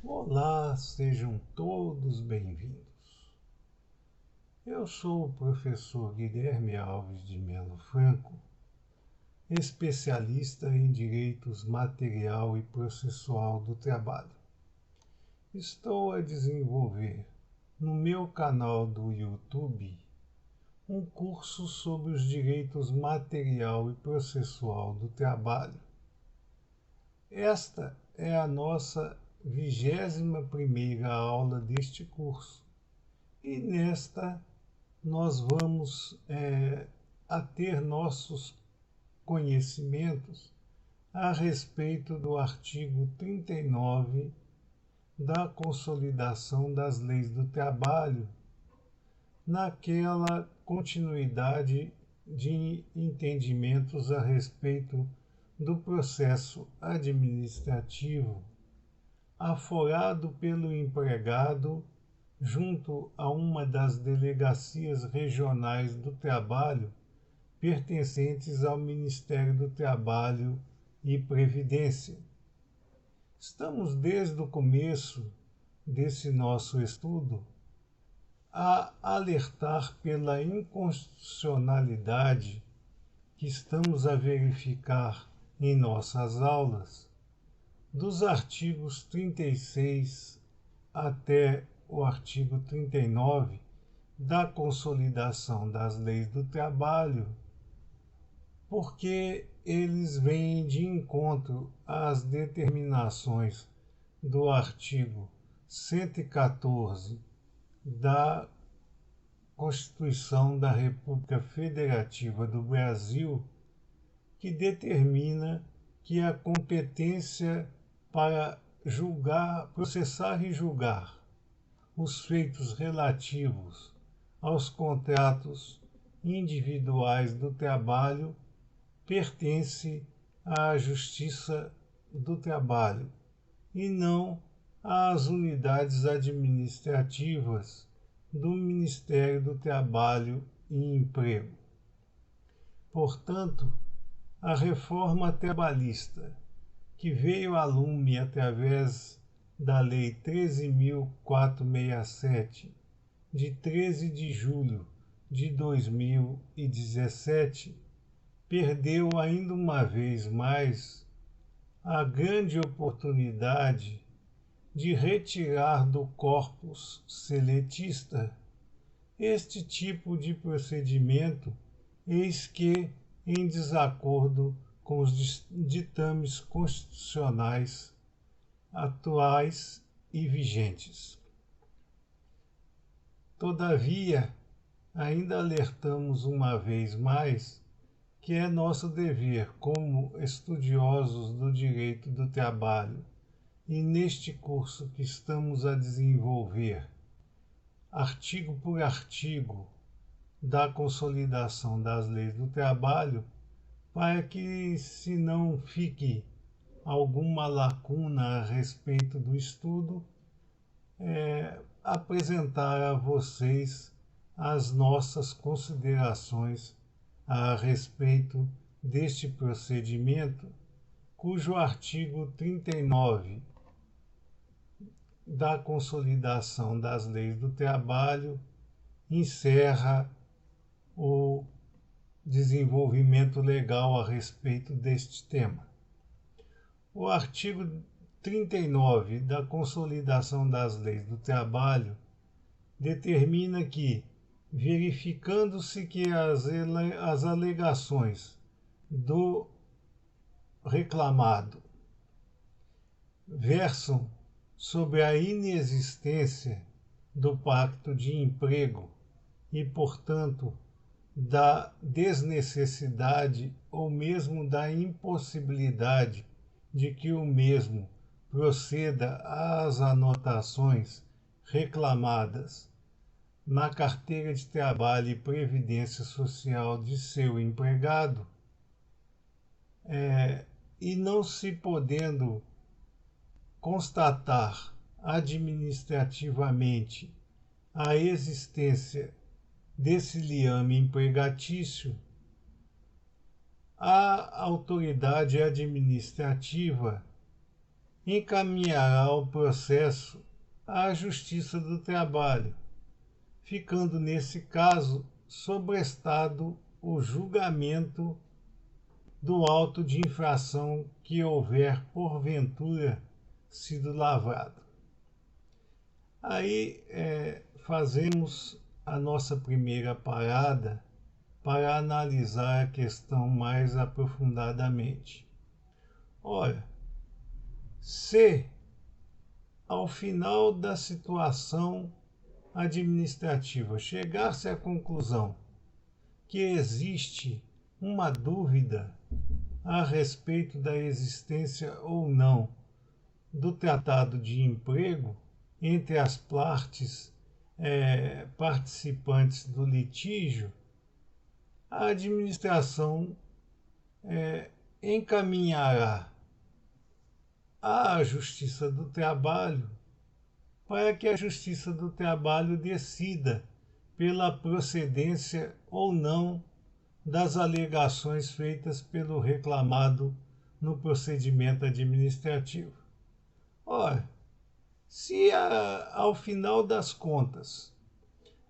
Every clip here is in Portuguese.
Olá, sejam todos bem-vindos. Eu sou o professor Guilherme Alves de Melo Franco, especialista em direitos material e processual do trabalho. Estou a desenvolver no meu canal do YouTube um curso sobre os direitos material e processual do trabalho. Esta é a nossa 21ª aula deste curso e nesta nós vamos a ter nossos conhecimentos a respeito do artigo 39 da Consolidação das Leis do Trabalho, naquela continuidade de entendimentos a respeito do processo administrativo aforado pelo empregado junto a uma das delegacias regionais do trabalho pertencentes ao Ministério do Trabalho e Previdência. Estamos desde o começo desse nosso estudo a alertar pela inconstitucionalidade que estamos a verificar em nossas aulas, dos artigos 36 até o artigo 39 da Consolidação das Leis do Trabalho, porque eles vêm de encontro às determinações do artigo 114 da Constituição da República Federativa do Brasil, que determina que a competência para julgar, processar e julgar os feitos relativos aos contratos individuais do trabalho pertence à Justiça do Trabalho e não às unidades administrativas do Ministério do Trabalho e Emprego. Portanto, a reforma trabalhista, que veio a lume através da Lei 13.467, de 13 de julho de 2017, perdeu ainda uma vez mais a grande oportunidade de retirar do corpus seletista este tipo de procedimento, eis que em desacordo com os ditames constitucionais atuais e vigentes. Todavia, ainda alertamos uma vez mais que é nosso dever, como estudiosos do direito do trabalho, e neste curso que estamos a desenvolver, artigo por artigo, da Consolidação das Leis do Trabalho, para que se não fique alguma lacuna a respeito do estudo, apresentar a vocês as nossas considerações a respeito deste procedimento, cujo artigo 39 da Consolidação das Leis do Trabalho encerra o desenvolvimento legal a respeito deste tema. O artigo 39 da Consolidação das Leis do Trabalho determina que, verificando-se que as alegações do reclamado versam sobre a inexistência do pacto de emprego e, portanto, da desnecessidade ou mesmo da impossibilidade de que o mesmo proceda às anotações reclamadas na carteira de trabalho e previdência social de seu empregado, e não se podendo constatar administrativamente a existência desse liame empregatício, a autoridade administrativa encaminhará o processo à Justiça do Trabalho, ficando nesse caso sobrestado o julgamento do auto de infração que houver porventura sido lavrado. Aí fazemos a nossa primeira parada para analisar a questão mais aprofundadamente. Ora, se ao final da situação administrativa chegar-se à conclusão que existe uma dúvida a respeito da existência ou não do tratado de emprego entre as partes participantes do litígio, a administração encaminhará à Justiça do Trabalho para que a Justiça do Trabalho decida pela procedência ou não das alegações feitas pelo reclamado no procedimento administrativo. Ora, se ao final das contas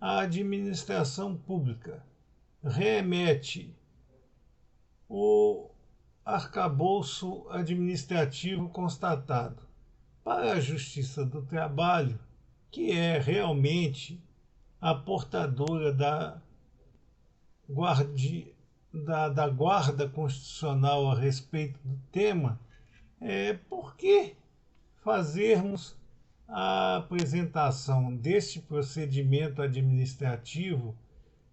a administração pública remete o arcabouço administrativo constatado para a Justiça do Trabalho, que é realmente a portadora da guarda constitucional a respeito do tema, por que fazermos a apresentação deste procedimento administrativo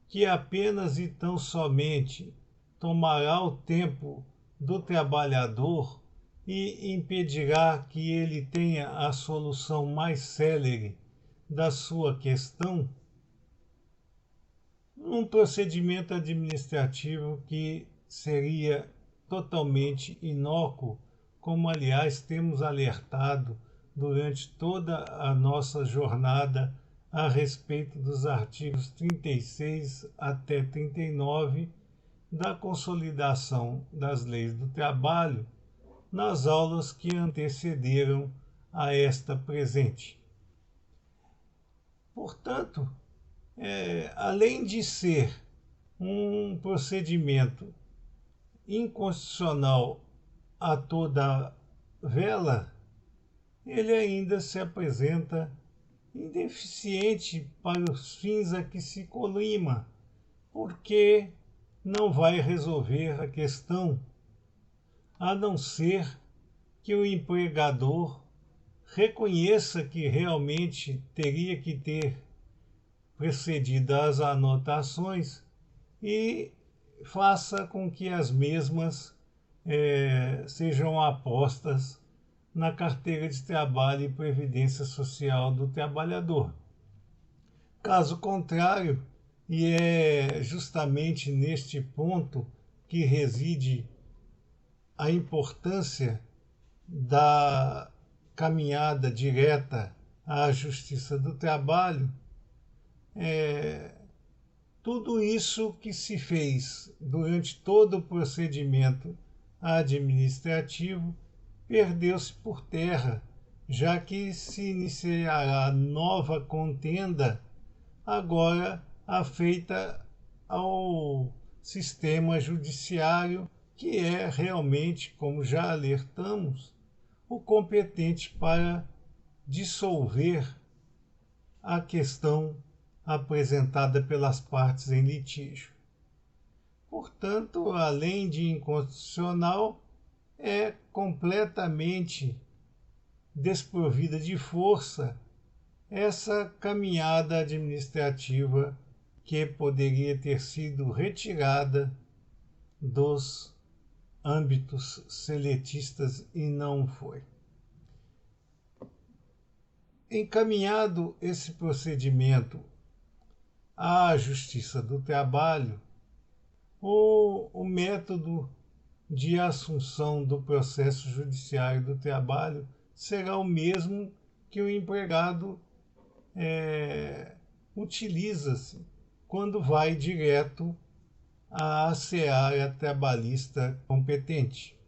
que apenas e tão somente tomará o tempo do trabalhador e impedirá que ele tenha a solução mais célere da sua questão, num procedimento administrativo que seria totalmente inócuo, como aliás temos alertado durante toda a nossa jornada a respeito dos artigos 36 até 39 da Consolidação das Leis do Trabalho, nas aulas que antecederam a esta presente. Portanto, além de ser um procedimento inconstitucional a toda vela, ele ainda se apresenta indeficiente para os fins a que se colima, porque não vai resolver a questão, a não ser que o empregador reconheça que realmente teria que ter precedido as anotações e faça com que as mesmas sejam apostas na carteira de trabalho e previdência social do trabalhador. Caso contrário, e é justamente neste ponto que reside a importância da caminhada direta à Justiça do Trabalho, tudo isso que se fez durante todo o procedimento administrativo perdeu-se por terra, já que se iniciará nova contenda, agora afeita ao sistema judiciário, que é realmente, como já alertamos, o competente para dissolver a questão apresentada pelas partes em litígio. Portanto, além de inconstitucional, é completamente desprovida de força essa caminhada administrativa que poderia ter sido retirada dos âmbitos seletistas e não foi. Encaminhado esse procedimento à Justiça do Trabalho, o método de assunção do processo judiciário do trabalho será o mesmo que o empregado utiliza-se quando vai direto à seara trabalhista competente.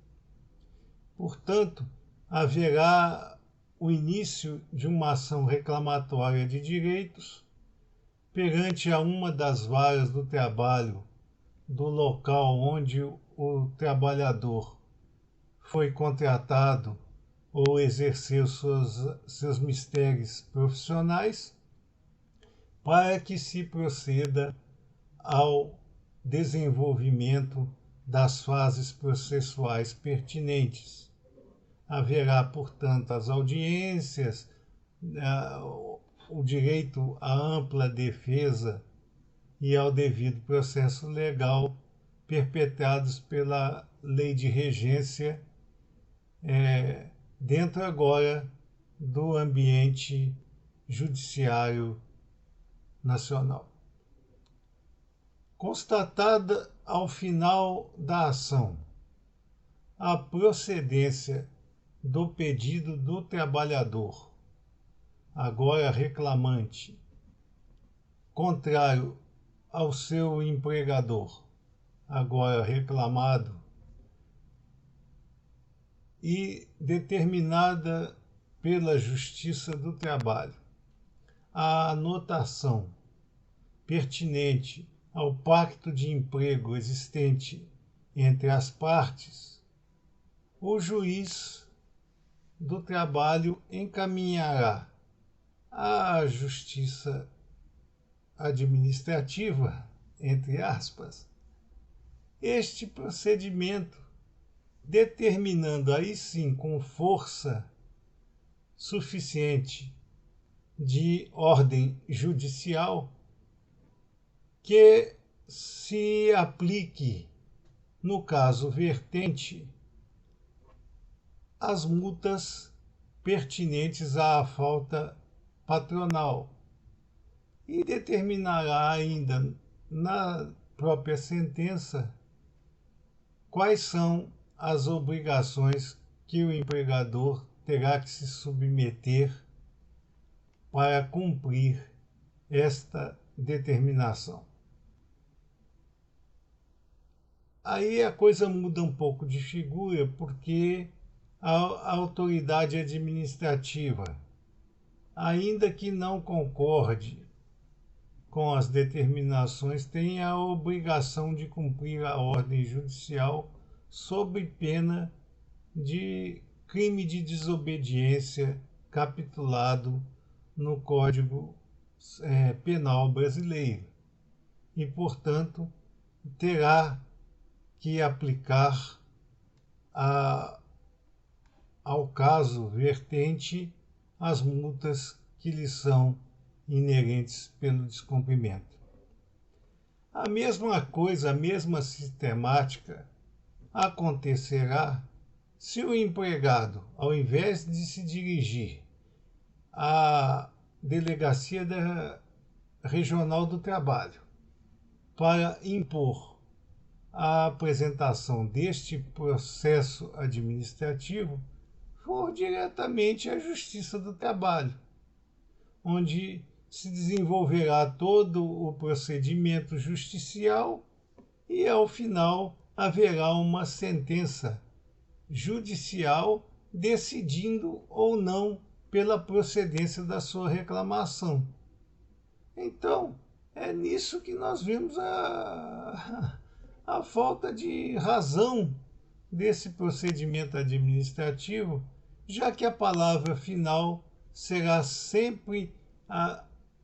Portanto, haverá o início de uma ação reclamatória de direitos perante a uma das varas do trabalho do local onde o trabalhador foi contratado ou exerceu seus mistérios profissionais, para que se proceda ao desenvolvimento das fases processuais pertinentes. Haverá, portanto, as audiências, o direito à ampla defesa e ao devido processo legal perpetrados pela lei de regência, dentro agora do ambiente judiciário nacional. Constatada ao final da ação a procedência do pedido do trabalhador, agora reclamante, contrário ao seu empregador, agora reclamado, e determinada pela Justiça do Trabalho a anotação pertinente ao pacto de emprego existente entre as partes, o juiz do trabalho encaminhará à Justiça Administrativa, entre aspas, este procedimento, determinando aí sim com força suficiente de ordem judicial que se aplique, no caso vertente, as multas pertinentes à falta patronal e determinará ainda na própria sentença quais são as obrigações que o empregador terá que se submeter para cumprir esta determinação. Aí a coisa muda um pouco de figura, porque a autoridade administrativa, ainda que não concorde com as determinações, tem a obrigação de cumprir a ordem judicial sob pena de crime de desobediência capitulado no Código Penal brasileiro e, portanto, terá que aplicar ao caso vertente as multas que lhe são inerentes pelo descumprimento. A mesma coisa, a mesma sistemática acontecerá se o empregado, ao invés de se dirigir à Delegacia Regional do Trabalho para impor a apresentação deste processo administrativo, for diretamente à Justiça do Trabalho, onde se desenvolverá todo o procedimento justicial e, ao final, haverá uma sentença judicial decidindo ou não pela procedência da sua reclamação. Então, é nisso que nós vemos a falta de razão desse procedimento administrativo, já que a palavra final será sempre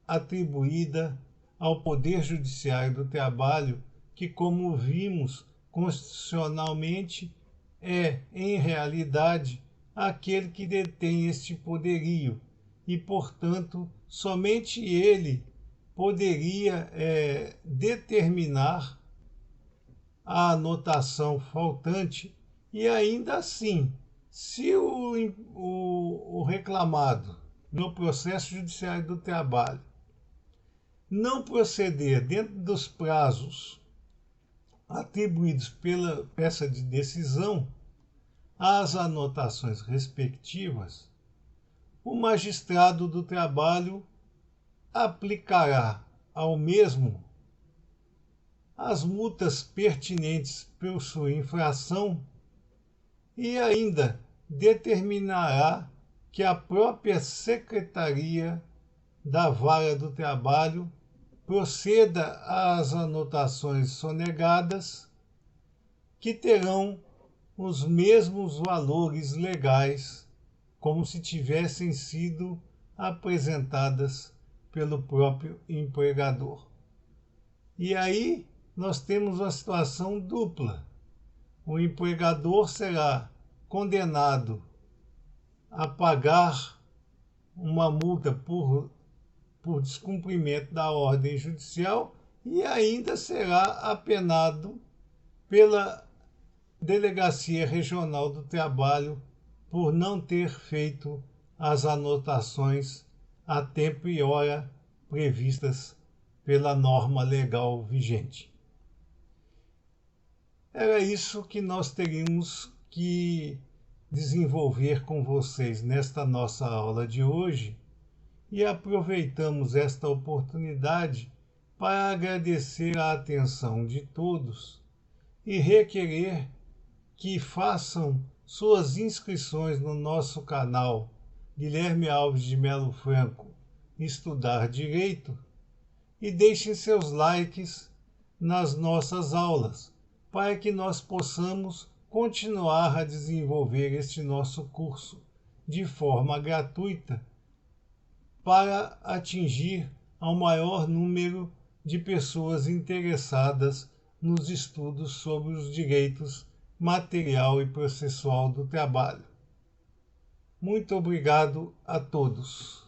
atribuída ao Poder Judiciário do Trabalho, que, como vimos constitucionalmente, é, em realidade, aquele que detém este poderio e, portanto, somente ele poderia determinar a anotação faltante e, ainda assim, se o reclamado no processo judiciário do trabalho não proceder dentro dos prazos atribuídos pela peça de decisão às anotações respectivas, o magistrado do trabalho aplicará ao mesmo as multas pertinentes por sua infração e ainda determinará que a própria Secretaria da Vara do Trabalho proceda às anotações sonegadas, que terão os mesmos valores legais como se tivessem sido apresentadas pelo próprio empregador. E aí nós temos uma situação dupla. O empregador será condenado a pagar uma multa por descumprimento da ordem judicial e ainda será apenado pela Delegacia Regional do Trabalho por não ter feito as anotações a tempo e hora previstas pela norma legal vigente. Era isso que nós teríamos que desenvolver com vocês nesta nossa aula de hoje, e aproveitamos esta oportunidade para agradecer a atenção de todos e requerer que façam suas inscrições no nosso canal Guilherme Alves de Melo Franco Estudar Direito e deixem seus likes nas nossas aulas, para que nós possamos continuar a desenvolver este nosso curso de forma gratuita para atingir ao maior número de pessoas interessadas nos estudos sobre os direitos material e processual do trabalho. Muito obrigado a todos.